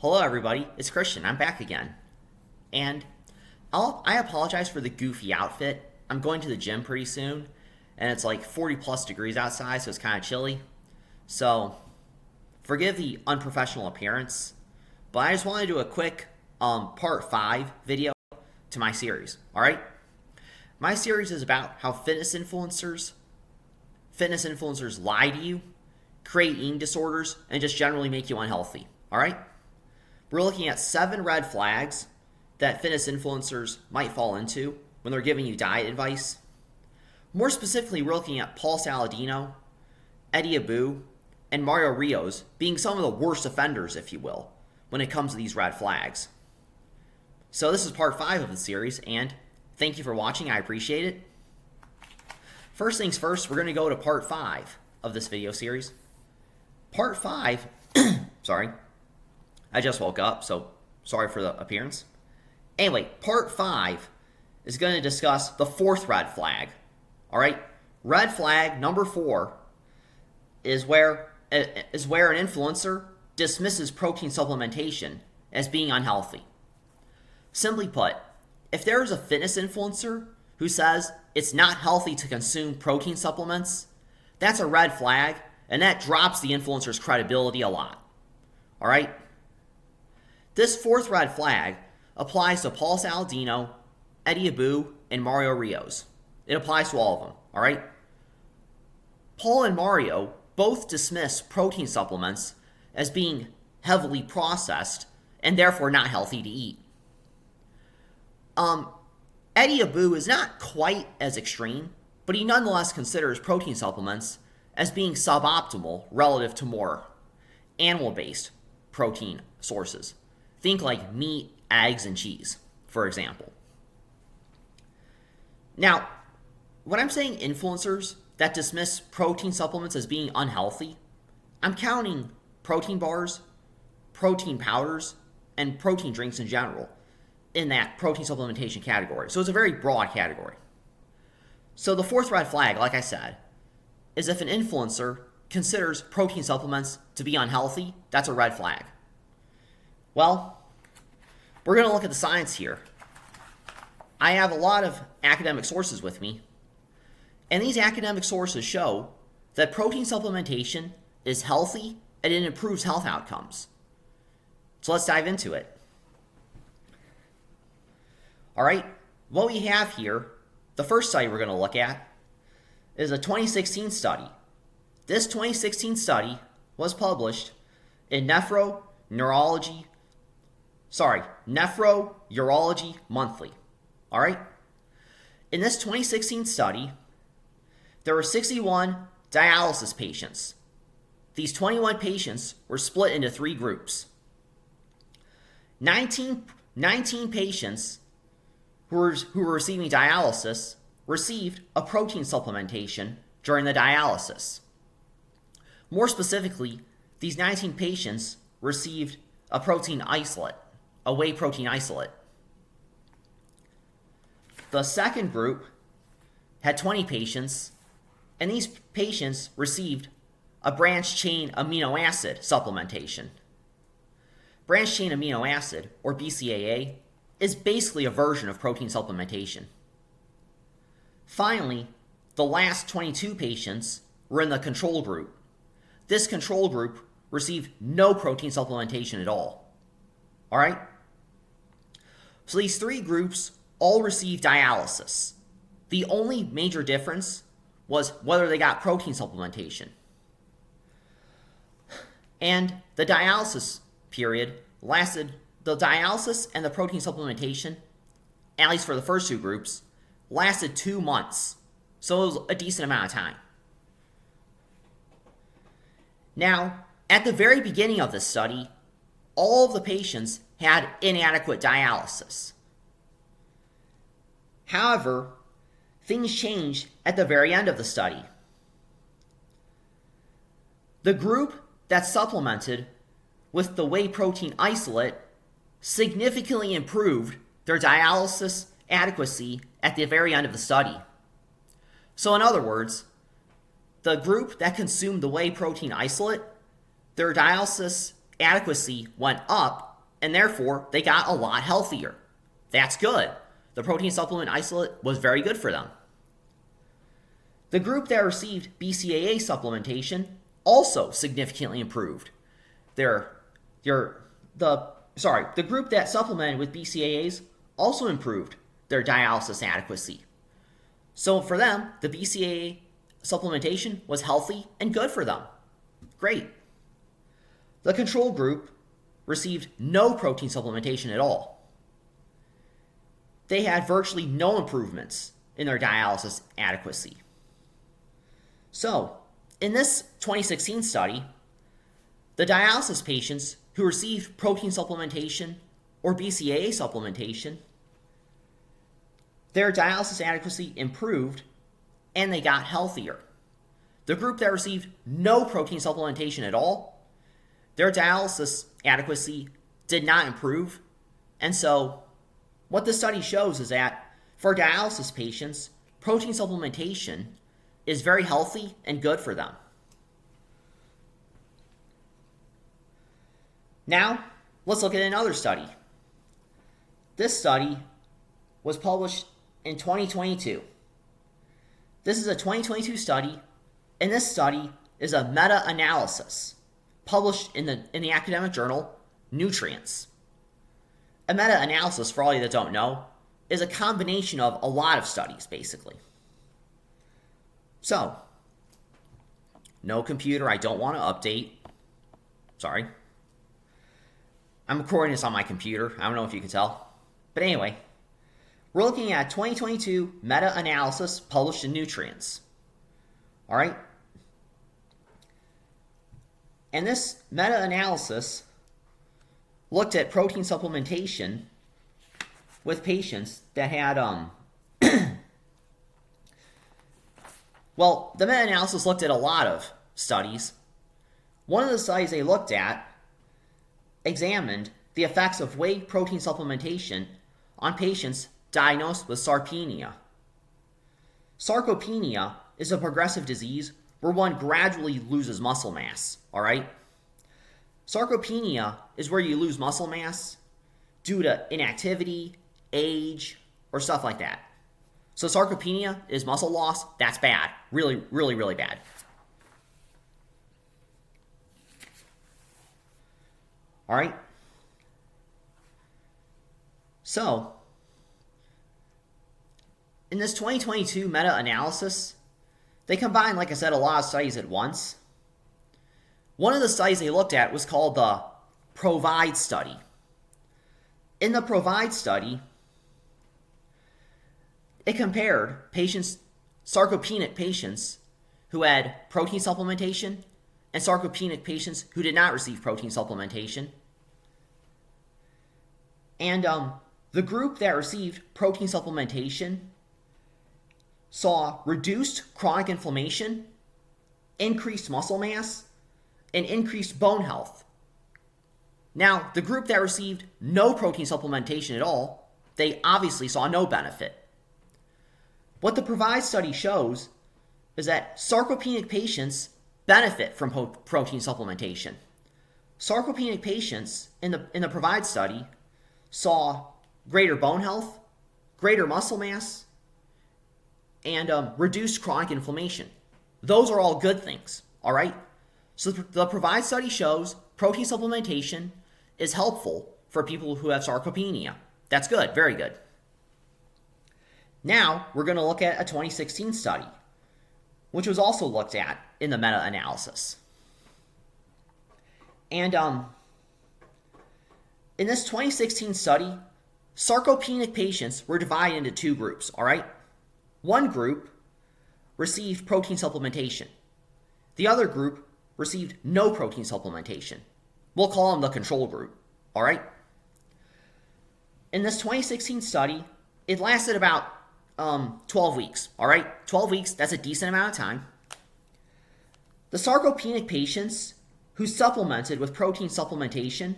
Hello everybody, it's Christian. I'm back again. And I apologize for the goofy outfit. I'm going to the gym pretty soon, and it's like 40 plus degrees outside, so it's kind of chilly. So, forgive the unprofessional appearance, but I just want to do a quick part 5 video to my series, alright? My series is about how fitness influencers lie to you, create eating disorders, and just generally make you unhealthy, alright? We're looking at 7 red flags that fitness influencers might fall into when they're giving you diet advice. More specifically, we're looking at Paul Saladino, Abbew, and Mario Rios being some of the worst offenders, if you will, when it comes to these red flags. So this is part 5 of the series, and thank you for watching. I appreciate it. First things first, we're going to go to part 5 of this video series. Part 5, sorry. I just woke up, so sorry for the appearance. Anyway, part 5 is going to discuss the 4th red flag. Alright? Red flag number 4 is where an influencer dismisses protein supplementation as being unhealthy. Simply put, if there is a fitness influencer who says it's not healthy to consume protein supplements, that's a red flag, and that drops the influencer's credibility a lot. Alright? This 4th red flag applies to Paul Saladino, Abbew, and Mario Rios. It applies to all of them, alright? Paul and Mario both dismiss protein supplements as being heavily processed and therefore not healthy to eat. Abbew is not quite as extreme, but he nonetheless considers protein supplements as being suboptimal relative to more animal-based protein sources. Think like meat, eggs, and cheese, for example. Now, when I'm saying influencers that dismiss protein supplements as being unhealthy, I'm counting protein bars, protein powders, and protein drinks in general in that protein supplementation category. So it's a very broad category. So the 4th red flag, like I said, is if an influencer considers protein supplements to be unhealthy, that's a red flag. Well, we're going to look at the science here. I have a lot of academic sources with me, and these academic sources show that protein supplementation is healthy and it improves health outcomes. So let's dive into it. All right, what we have here, the first study we're going to look at is a 2016 study. This 2016 study was published in Nephrourology Monthly. All right? In this 2016 study, there were 61 dialysis patients. These 21 patients were split into 3 groups. 19 patients who were receiving dialysis received a protein supplementation during the dialysis. More specifically, these 19 patients received a protein isolate, a whey protein isolate. The second group had 20 patients, and these patients received a branched-chain amino acid supplementation. Branched-chain amino acid, or BCAA, is basically a version of protein supplementation. Finally, the last 22 patients were in the control group. This control group received no protein supplementation at all. All right? So these 3 groups all received dialysis. The only major difference was whether they got protein supplementation. And the dialysis period lasted, the dialysis and the protein supplementation, at least for the first 2 groups, lasted 2 months. So it was a decent amount of time. Now, at the very beginning of this study, all of the patients had inadequate dialysis. However, things changed at the very end of the study. The group that supplemented with the whey protein isolate significantly improved their dialysis adequacy at the very end of the study. So in other words, the group that consumed the whey protein isolate, their dialysis adequacy went up and therefore they got a lot healthier. That's good. The protein supplement isolate was very good for them. The group that received BCAA supplementation also significantly improved. The group that supplemented with BCAAs also improved their dialysis adequacy. So for them, the BCAA supplementation was healthy and good for them. Great. The control group received no protein supplementation at all. They had virtually no improvements in their dialysis adequacy. So, in this 2016 study, the dialysis patients who received protein supplementation or BCAA supplementation, their dialysis adequacy improved and they got healthier. The group that received no protein supplementation at all, their dialysis adequacy did not improve. And so, what this study shows is that for dialysis patients, protein supplementation is very healthy and good for them. Now, let's look at another study. This study was published in 2022. This is a 2022 study, and this study is a meta-analysis published in the academic journal Nutrients. A meta-analysis, for all you that don't know, is a combination of a lot of studies, basically. So, no computer, I don't want to update. Sorry. I'm recording this on my computer. I don't know if you can tell. But anyway, we're looking at 2022 meta-analysis published in Nutrients. All right? And this meta-analysis looked at protein supplementation with patients that had, well, the meta-analysis looked at a lot of studies. One of the studies they looked at examined the effects of whey protein supplementation on patients diagnosed with sarcopenia. Sarcopenia is a progressive disease where one gradually loses muscle mass, all right? Sarcopenia is where you lose muscle mass due to inactivity, age, or stuff like that. So sarcopenia is muscle loss. That's bad. Really, really, really bad. All right? So, in this 2022 meta-analysis, they combined, like I said, a lot of studies at once. One of the studies they looked at was called the PROVIDE study. In the PROVIDE study, it compared sarcopenic patients who had protein supplementation and sarcopenic patients who did not receive protein supplementation. And the group that received protein supplementation saw reduced chronic inflammation, increased muscle mass, and increased bone health. Now, the group that received no protein supplementation at all, they obviously saw no benefit. What the PROVIDE study shows is that sarcopenic patients benefit from protein supplementation. Sarcopenic patients in the PROVIDE study saw greater bone health, greater muscle mass, and reduced chronic inflammation. Those are all good things, all right? So the PROVIDE study shows protein supplementation is helpful for people who have sarcopenia. That's good, very good. Now, we're going to look at a 2016 study, which was also looked at in the meta-analysis. And in this 2016 study, sarcopenic patients were divided into two groups, all right? One group received protein supplementation. The other group received no protein supplementation. We'll call them the control group, all right? In this 2016 study, it lasted about 12 weeks, all right? 12 weeks, that's a decent amount of time. The sarcopenic patients who supplemented with protein supplementation,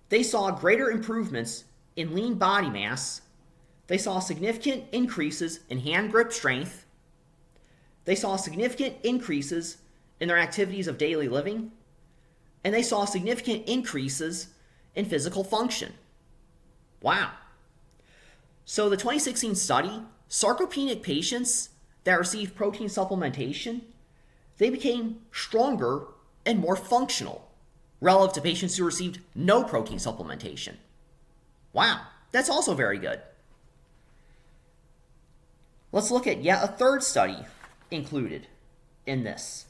they saw greater improvements in lean body mass. They saw significant increases in hand grip strength. They saw significant increases in their activities of daily living. And they saw significant increases in physical function. Wow. So the 2016 study, sarcopenic patients that received protein supplementation, they became stronger and more functional relative to patients who received no protein supplementation. Wow, that's also very good. Let's look at yet a third study included in this.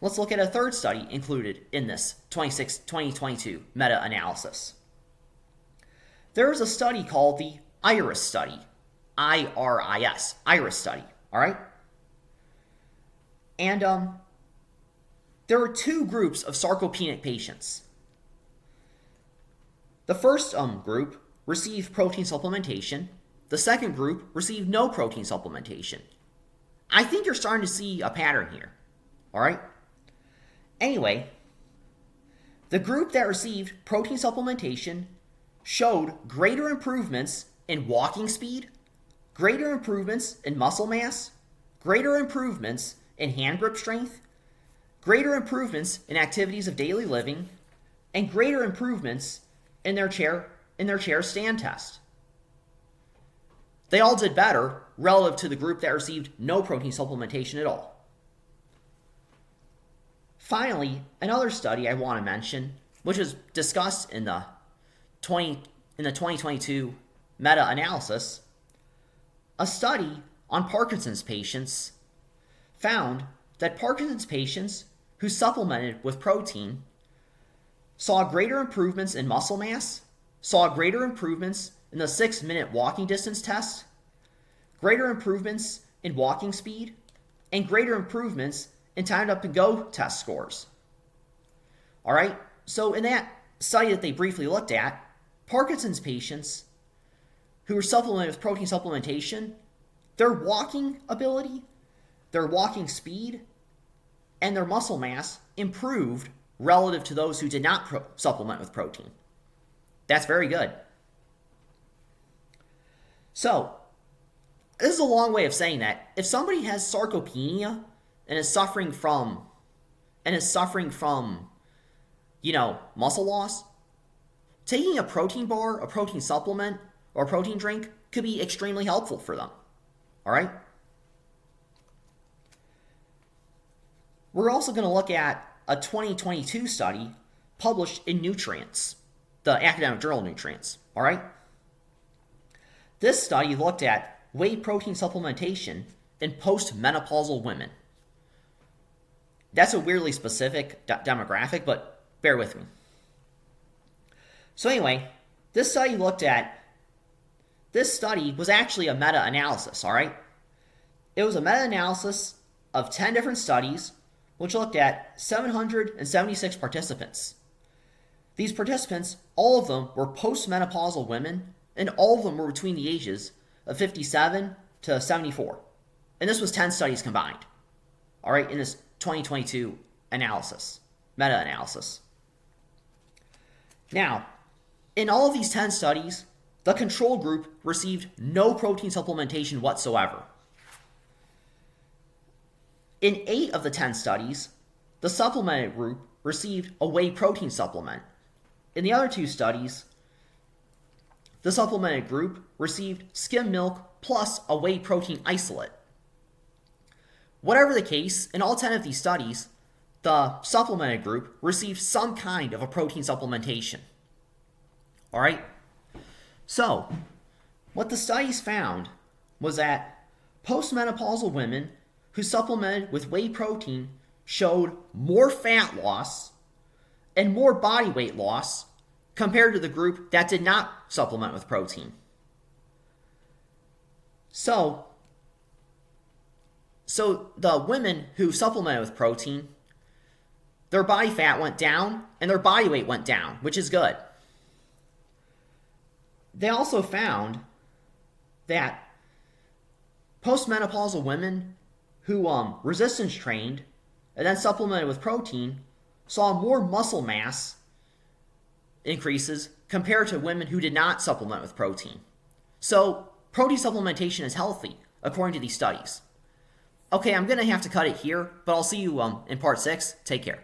Let's look at a third study included in this 2022 meta-analysis. There is a study called the IRIS study, I-R-I-S, IRIS study, all right? And there were two groups of sarcopenic patients. The first group received protein supplementation. The second group received no protein supplementation. I think you're starting to see a pattern here, all right? Anyway, the group that received protein supplementation showed greater improvements in walking speed, greater improvements in muscle mass, greater improvements in hand grip strength, greater improvements in activities of daily living, and greater improvements in their chair stand test. They all did better relative to the group that received no protein supplementation at all. Finally, another study I want to mention, which was discussed in the 2022 meta-analysis, a study on Parkinson's patients found that Parkinson's patients who supplemented with protein saw greater improvements in muscle mass, saw greater improvements in the 6-minute walking distance test, greater improvements in walking speed, and greater improvements in timed up and go test scores. All right, so in that study that they briefly looked at, Parkinson's patients who were supplemented with protein supplementation, their walking ability, their walking speed, and their muscle mass improved relative to those who did not supplement with protein. That's very good. So, this is a long way of saying that if somebody has sarcopenia and is suffering from muscle loss, taking a protein bar, a protein supplement, or a protein drink could be extremely helpful for them. All right? We're also going to look at a 2022 study published in Nutrients, the academic journal Nutrients. All right? This study looked at whey protein supplementation in postmenopausal women. That's a weirdly specific demographic, but bear with me. So anyway, this study was actually a meta-analysis, all right? It was a meta-analysis of 10 different studies, which looked at 776 participants. These participants, all of them were postmenopausal women, and all of them were between the ages of 57 to 74. And this was 10 studies combined, all right, in this 2022 analysis, meta-analysis. Now, in all of these 10 studies, the control group received no protein supplementation whatsoever. In 8 of the 10 studies, the supplemented group received a whey protein supplement. In the other 2 studies, the supplemented group received skim milk plus a whey protein isolate. Whatever the case, in all 10 of these studies, the supplemented group received some kind of a protein supplementation. All right? So, what the studies found was that postmenopausal women who supplemented with whey protein showed more fat loss and more body weight loss compared to the group that did not supplement with protein. So the women who supplemented with protein, their body fat went down and their body weight went down, which is good. They also found that postmenopausal women who resistance trained and then supplemented with protein saw more muscle mass increases compared to women who did not supplement with protein. So protein supplementation is healthy, according to these studies. Okay, I'm going to have to cut it here, but I'll see you in part 6. Take care.